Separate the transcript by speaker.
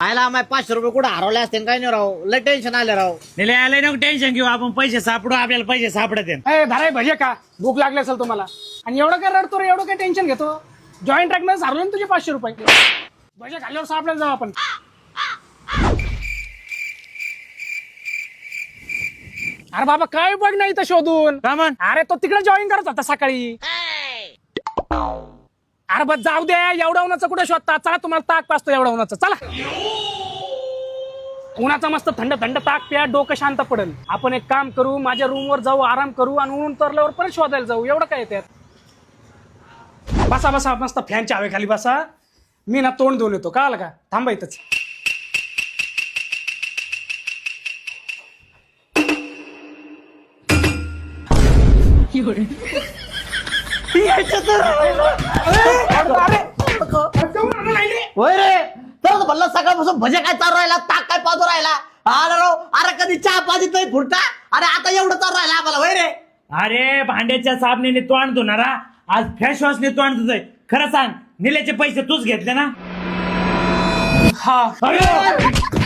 Speaker 1: आयला आम्हाला 500 रुपये कुठे हरवले असते काय नाही राव, लय टेन्शन आले राव.
Speaker 2: निले आले नको टेन्शन घेऊ, आपण पैसे सापडू, आपल्याला पैसे सापडत
Speaker 3: धराय भजे का भूक लागली असेल तुम्हाला आणि एवढं काय रडतो रे, एवढं काय टेन्शन घेतो. जॉईंट ट्रॅक मध्ये हरवले ना तुझे 500 रुपये. भजे खाल्ल्यावर सापडायला जाऊ आपण. अरे बाबा काय बघ नाही तर शोधून.
Speaker 2: का म्हण?
Speaker 3: अरे तो तिकडे जॉईन करत होता सकाळी. अरे बस जाऊ दे, एवढ्या उन्हाचं कुठे शोधता. चला तुम्हाला ताक पाचतो एवढ्या उन्हाचं. चला उन्हाचा मस्त थंड थंड ताक प्या, डोकं शांत पडेल. आपण एक काम करू, माझ्या रूमवर जाऊ, आराम करू आणि ऊन उतरल्यावर परत शोधायला जाऊ. एवढं काय त्यात. बसा बसा मस्त फॅनच्या हवेखाली बसा. मी ना तोंड धुवून येतो. कळालं का? थांबा इथंच.
Speaker 1: होय रे, तर भल्ला सकाळपासून भजे काय चालू राहिला, ताक काय पाजू राहिला. अरे राव, अरे कधी चहा पाजित नाही फुटता. अरे आता एवढं चालू राहिला आम्हाला. होय रे,
Speaker 2: अरे भांड्याच्या साबणीने तोंड धुणारा, आज फेस वॉशने तोंड धुतोय. खरं सांग, निलेचे पैसे तूच घेतले ना?
Speaker 3: हा
Speaker 2: अरे